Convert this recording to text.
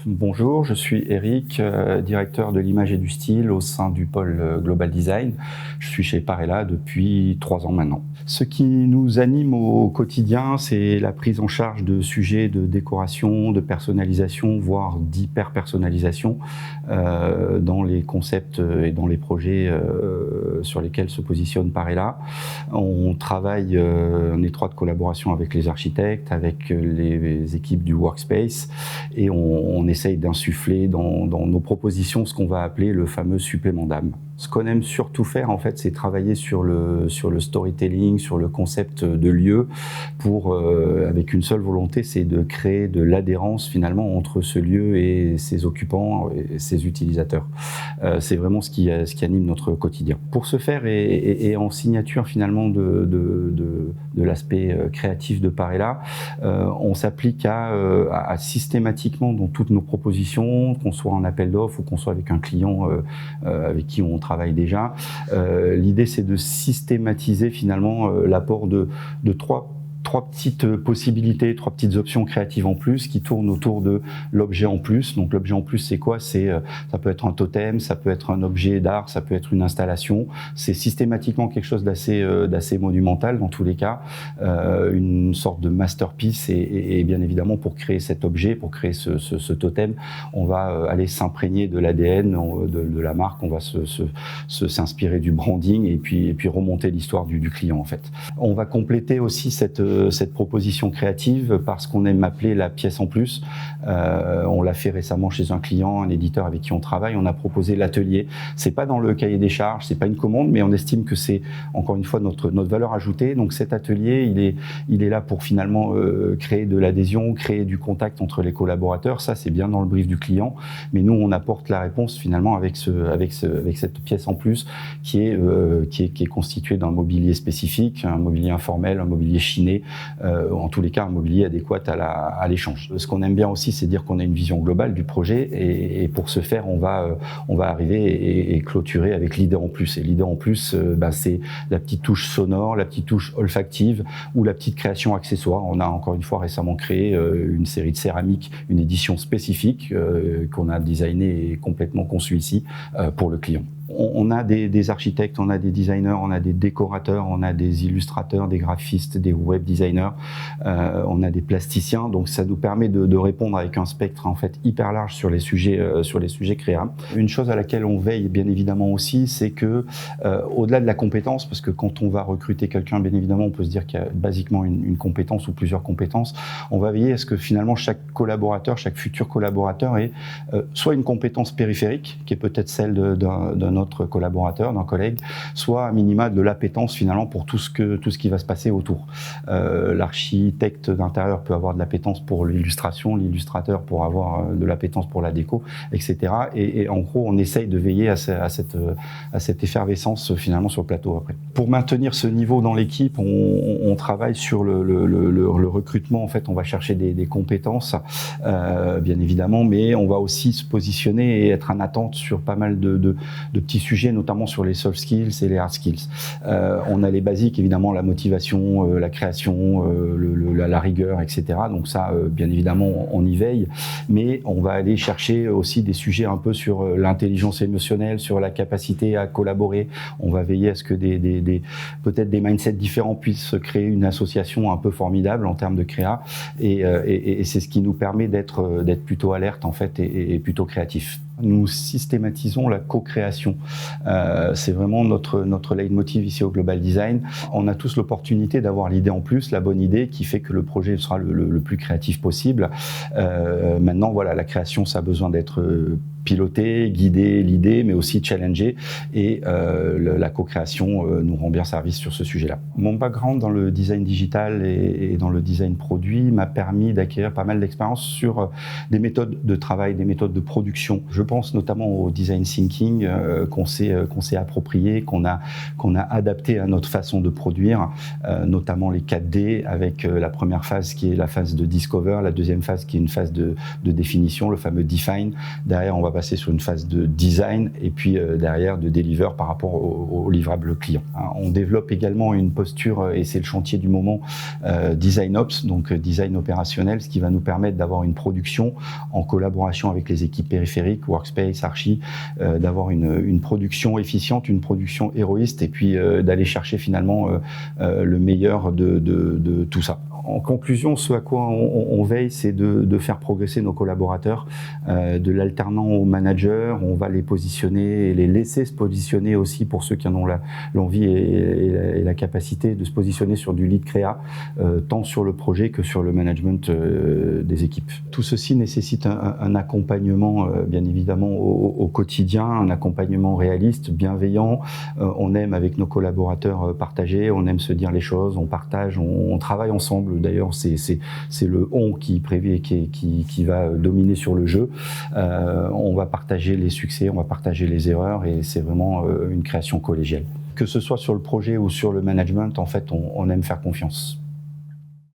Bonjour, je suis Eric, directeur de l'image et du style au sein du pôle Global Design. Je suis chez Parella depuis 3 ans maintenant. Ce qui nous anime au quotidien, c'est la prise en charge de sujets de décoration, de personnalisation, voire d'hyper-personnalisation dans les concepts et dans les projets sur lesquels se positionne Parella. On travaille en étroite collaboration avec les architectes, avec les équipes du workspace et on essaye d'insuffler dans nos propositions ce qu'on va appeler le fameux supplément d'âme. Ce qu'on aime surtout faire, en fait, c'est travailler sur le storytelling, sur le concept de lieu, avec une seule volonté, c'est de créer de l'adhérence finalement entre ce lieu et ses occupants et ses utilisateurs. C'est vraiment ce qui anime notre quotidien. Pour ce faire, et en signature finalement de l'aspect créatif de Parella, on s'applique à systématiquement dans toutes nos propositions, qu'on soit en appel d'offres ou qu'on soit avec un client avec qui on travaille déjà. L'idée, c'est de systématiser finalement l'apport de trois petites possibilités, 3 petites options créatives en plus qui tournent autour de l'objet en plus. Donc l'objet en plus, c'est quoi? Ça peut être un totem, ça peut être un objet d'art, ça peut être une installation. C'est systématiquement quelque chose d'assez monumental dans tous les cas, une sorte de masterpiece et bien évidemment pour créer cet objet, pour créer ce totem, on va aller s'imprégner de l'ADN de la marque, on va s'inspirer du branding et puis remonter l'histoire du client en fait. On va compléter aussi cette proposition créative par ce qu'on aime appeler la pièce en plus. On l'a fait récemment chez un client, un éditeur avec qui on travaille. On a proposé l'atelier. C'est pas dans le cahier des charges, c'est pas une commande, mais on estime que c'est encore une fois notre valeur ajoutée. Donc cet atelier, il est là pour finalement créer de l'adhésion, créer du contact entre les collaborateurs. Ça, c'est bien dans le brief du client, mais nous, on apporte la réponse finalement avec cette pièce en plus qui est constituée d'un mobilier spécifique, un mobilier informel, un mobilier chiné. En tous les cas un mobilier adéquat à l'échange. Ce qu'on aime bien aussi, c'est dire qu'on a une vision globale du projet et pour ce faire, on va arriver et clôturer avec l'idée en plus. Et l'idée en plus, c'est la petite touche sonore, la petite touche olfactive ou la petite création accessoire. On a encore une fois récemment créé une série de céramiques, une édition spécifique qu'on a designée et complètement conçue ici pour le client. On a des architectes, on a des designers, on a des décorateurs, on a des illustrateurs, des graphistes, des web designers, on a des plasticiens. Donc ça nous permet de répondre avec un spectre en fait hyper large sur les sujets créa. Une chose à laquelle on veille bien évidemment aussi, c'est que au-delà de la compétence, parce que quand on va recruter quelqu'un, bien évidemment, on peut se dire qu'il y a basiquement une compétence ou plusieurs compétences. On va veiller à ce que finalement chaque collaborateur, chaque futur collaborateur ait soit une compétence périphérique, qui est peut-être celle d'un autre collaborateur, d'un collègue, soit à minima de l'appétence finalement pour tout ce qui va se passer autour. L'architecte d'intérieur peut avoir de l'appétence pour l'illustration, l'illustrateur pour avoir de l'appétence pour la déco, etc. Et en gros, on essaye de veiller à cette effervescence finalement sur le plateau après. Pour maintenir ce niveau dans l'équipe, on travaille sur le recrutement. En fait, on va chercher des compétences, bien évidemment, mais on va aussi se positionner et être en attente sur pas mal de petits sujets, notamment sur les soft skills et les hard skills. On a les basiques, évidemment, la motivation, la création, la rigueur, etc. Donc ça, bien évidemment, on y veille, mais on va aller chercher aussi des sujets un peu sur l'intelligence émotionnelle, sur la capacité à collaborer. On va veiller à ce que peut-être des mindsets différents puissent créer une association un peu formidable en termes de créa, et c'est ce qui nous permet d'être plutôt alerte en fait et plutôt créatif. Nous systématisons la co-création. C'est vraiment notre leitmotiv ici au Global Design. On a tous l'opportunité d'avoir l'idée en plus, la bonne idée qui fait que le projet sera le plus créatif possible. Maintenant, voilà, la création, ça a besoin d'être piloter, guider l'idée, mais aussi challenger, et la co-création nous rend bien service sur ce sujet-là. Mon background dans le design digital et dans le design produit m'a permis d'acquérir pas mal d'expérience sur des méthodes de travail, des méthodes de production. Je pense notamment au design thinking qu'on s'est approprié, qu'on a adapté à notre façon de produire, notamment les 4D avec la première phase qui est la phase de discover, la deuxième phase qui est une phase de définition, le fameux define. Derrière, on va passer sur une phase de design et puis derrière de deliver par rapport au livrable client. On développe également une posture, et c'est le chantier du moment, design ops, donc design opérationnel, ce qui va nous permettre d'avoir une production en collaboration avec les équipes périphériques, Workspace, Archie, d'avoir une production efficiente, une production héroïste, et puis d'aller chercher finalement le meilleur de tout ça. En conclusion, ce à quoi on veille, c'est de faire progresser nos collaborateurs, de l'alternant au manager. On va les positionner et les laisser se positionner aussi, pour ceux qui en ont l'envie et la capacité, de se positionner sur du lead créa, tant sur le projet que sur le management des équipes. Tout ceci nécessite un accompagnement, bien évidemment, au quotidien, un accompagnement réaliste, bienveillant. On aime, avec nos collaborateurs, partager, on aime se dire les choses, on partage, on travaille ensemble. D'ailleurs, c'est le on qui va dominer sur le jeu. On va partager les succès, on va partager les erreurs, et c'est vraiment une création collégiale. Que ce soit sur le projet ou sur le management, en fait, on aime faire confiance.